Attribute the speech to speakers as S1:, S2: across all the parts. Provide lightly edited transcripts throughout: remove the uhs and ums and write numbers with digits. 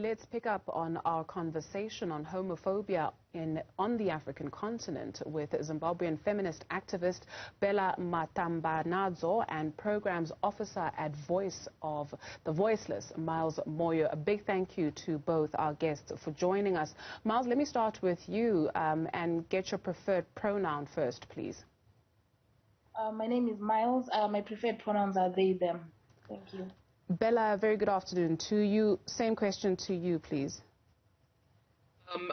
S1: let's pick up on our conversation on homophobia on the African continent with Zimbabwean feminist activist Bella Matambanadzo and programs officer at Voice of the Voiceless, Miles Moyo. A big thank you to both our guests for joining us. Miles, let me start with you and get your preferred pronoun first, please.
S2: My name is Miles. My preferred pronouns are they, them. Thank you.
S1: Bella, very good afternoon to you. Same question to you, please.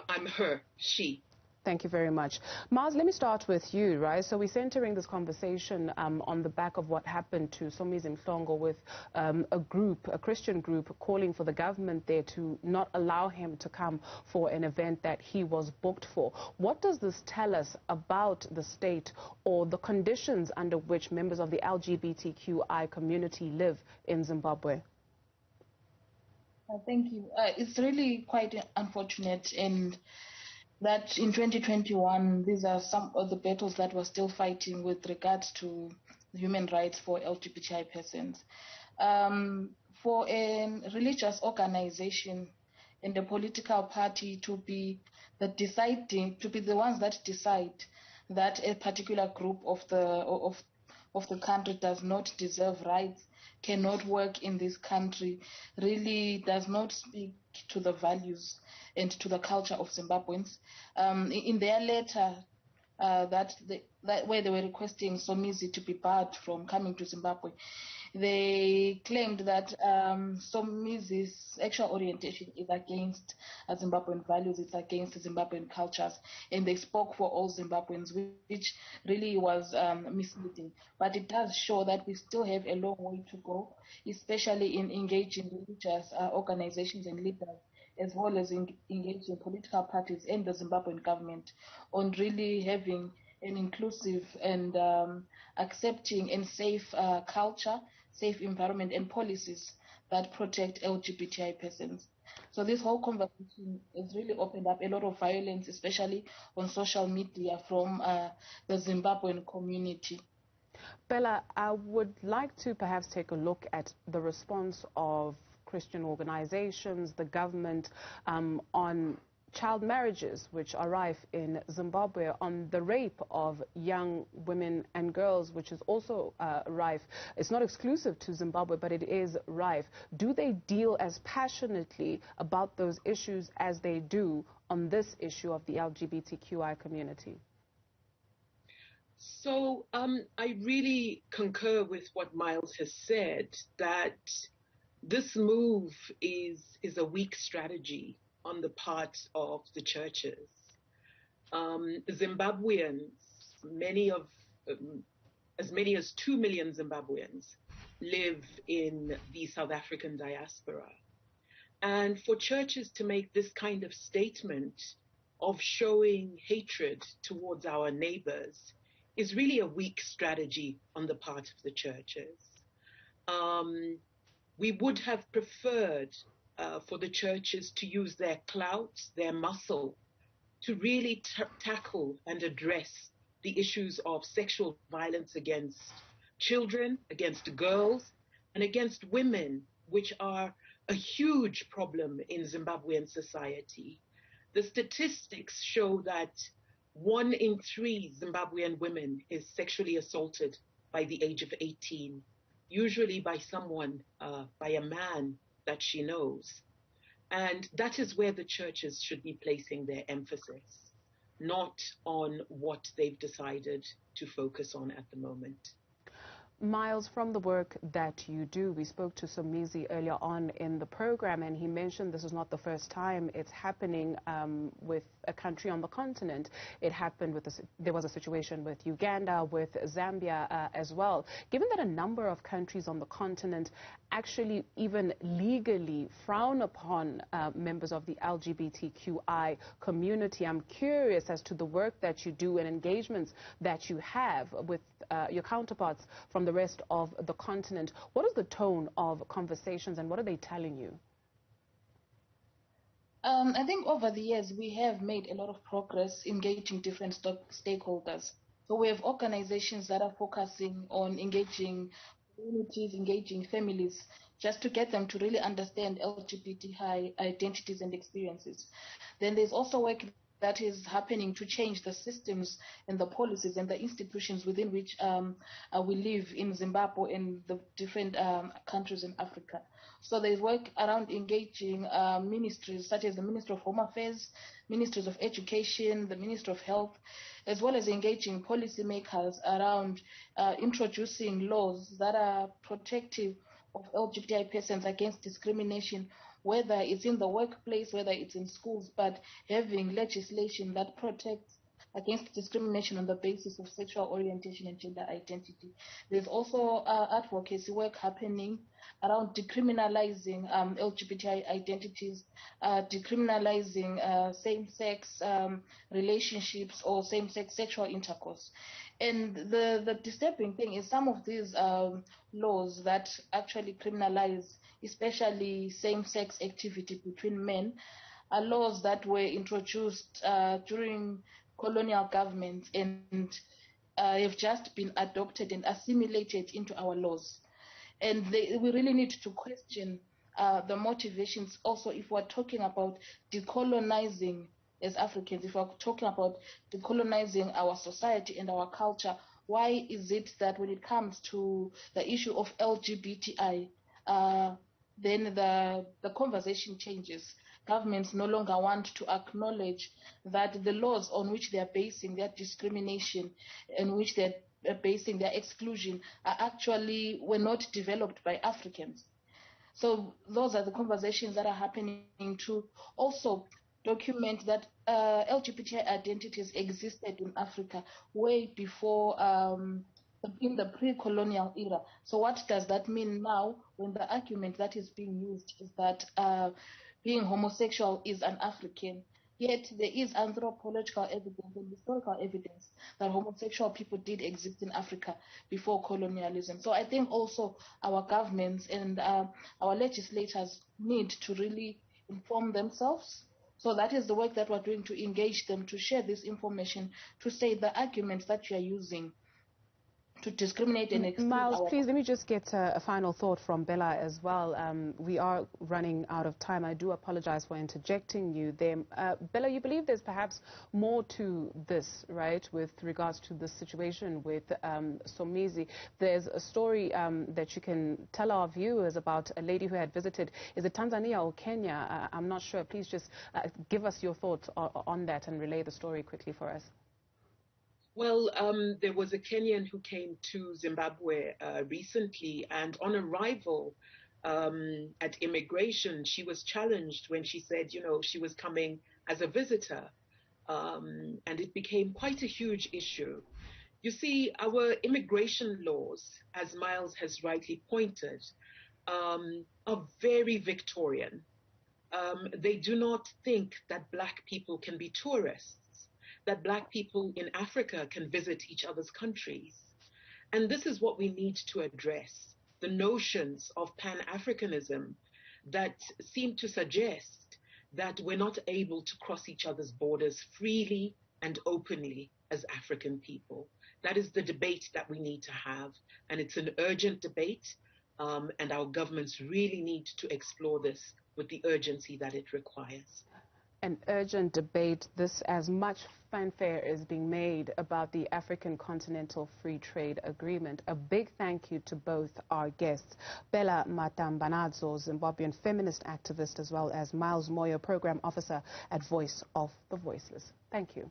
S3: I'm her, she.
S1: Thank you very much. Miles, let me start with you, right? So we're centering this conversation on the back of what happened to Somizi Mhlongo with a Christian group calling for the government there to not allow him to come for an event that he was booked for. What does this tell us about the state or the conditions under which members of the LGBTQI community live in Zimbabwe?
S2: Thank you. It's really quite unfortunate, and that in 2021, these are some of the battles that we're still fighting with regards to human rights for LGBTI persons. For a religious organization and a political party to be the ones that decide that a particular group of the country does not deserve rights, cannot work in this country, really does not speak to the values and to the culture of Zimbabweans. In their letter, where they were requesting Somizi to be barred from coming to Zimbabwe, they claimed that Somizi's sexual orientation is against Zimbabwean values, it's against Zimbabwean cultures, and they spoke for all Zimbabweans, which really was misleading. But it does show that we still have a long way to go, especially in engaging religious organizations and leaders, as well as engaging political parties and the Zimbabwean government on really having an inclusive and accepting and safe culture, safe environment and policies that protect LGBTI persons. So this whole conversation has really opened up a lot of violence, especially on social media from the Zimbabwean community.
S1: Bella, I would like to perhaps take a look at the response of Christian organizations, the government, on child marriages, which are rife in Zimbabwe, on the rape of young women and girls, which is also rife. It's not exclusive to Zimbabwe, but it is rife. Do they deal as passionately about those issues as they do on this issue of the LGBTQI community?
S3: So I really concur with what Miles has said, that this move is a weak strategy on the part of the churches. Zimbabweans, as many as 2 million Zimbabweans live in the South African diaspora. And for churches to make this kind of statement of showing hatred towards our neighbors is really a weak strategy on the part of the churches. We would have preferred for the churches to use their clout, their muscle, to really tackle and address the issues of sexual violence against children, against girls, and against women, which are a huge problem in Zimbabwean society. The statistics show that 1 in 3 Zimbabwean women is sexually assaulted by the age of 18, usually by someone, by a man that she knows. And that is where the churches should be placing their emphasis, not on what they've decided to focus on at the moment.
S1: Miles, from the work that you do, we spoke to Somizi earlier on in the program, and he mentioned this is not the first time it's happening with a country on the continent. It happened with there was a situation with Uganda, with Zambia as well. Given that a number of countries on the continent actually even legally frown upon members of the LGBTQI community, I'm curious as to the work that you do and engagements that you have with your counterparts from the rest of the continent. What is the tone of conversations and what are they telling you?
S2: I think over the years we have made a lot of progress engaging different stakeholders. So we have organizations that are focusing on engaging communities, engaging families just to get them to really understand LGBTQI identities and experiences. Then there's also work that is happening to change the systems and the policies and the institutions within which we live in Zimbabwe and the different countries in Africa. So there's work around engaging ministries such as the Ministry of Home Affairs, Ministries of Education, the Ministry of Health, as well as engaging policymakers around introducing laws that are protective of LGBTI persons against discrimination, whether it's in the workplace, whether it's in schools, but having legislation that protects against discrimination on the basis of sexual orientation and gender identity. There's also advocacy work happening around decriminalizing LGBTI identities, decriminalizing same-sex relationships or same-sex sexual intercourse. And the disturbing thing is some of these laws that actually criminalize especially same-sex activity between men are laws that were introduced during colonial governments and have just been adopted and assimilated into our laws. And we really need to question the motivations also if we're talking about decolonizing as Africans, if we're talking about decolonizing our society and our culture. Why is it that when it comes to the issue of LGBTI, then the conversation changes? Governments no longer want to acknowledge that the laws on which they are basing their discrimination and which they're basing their exclusion were not developed by Africans. So those are the conversations that are happening to also document that LGBTI identities existed in Africa way before in the pre-colonial era. So what does that mean now when the argument that is being used is that being homosexual is an African? Yet there is anthropological evidence and historical evidence that homosexual people did exist in Africa before colonialism. So I think also our governments and our legislators need to really inform themselves. So that is the work that we're doing, to engage them, to share this information, to say the arguments that you are using to discriminate and exclude.
S1: Miles, please let me just get a final thought from Bella as well. We are running out of time. I do apologize for interjecting you there. Bella, you believe there's perhaps more to this, right, with regards to the situation with Somizi. There's a story that you can tell our viewers about a lady who had visited, is it Tanzania or Kenya? I'm not sure. Please just give us your thoughts on that and relay the story quickly for us.
S3: Well, there was a Kenyan who came to Zimbabwe recently, and on arrival at immigration, she was challenged when she said, she was coming as a visitor, and it became quite a huge issue. You see, our immigration laws, as Miles has rightly pointed, are very Victorian. They do not think that Black people can be tourists, that Black people in Africa can visit each other's countries. And this is what we need to address, the notions of Pan-Africanism that seem to suggest that we're not able to cross each other's borders freely and openly as African people. That is the debate that we need to have, and it's an urgent debate, and our governments really need to explore this with the urgency that it requires.
S1: An urgent debate. This, as much fanfare is being made about the African Continental Free Trade Agreement. A big thank you to both our guests, Bella Matambanadzo, Zimbabwean feminist activist, as well as Miles Moyo, program officer at Voice of the Voiceless. Thank you.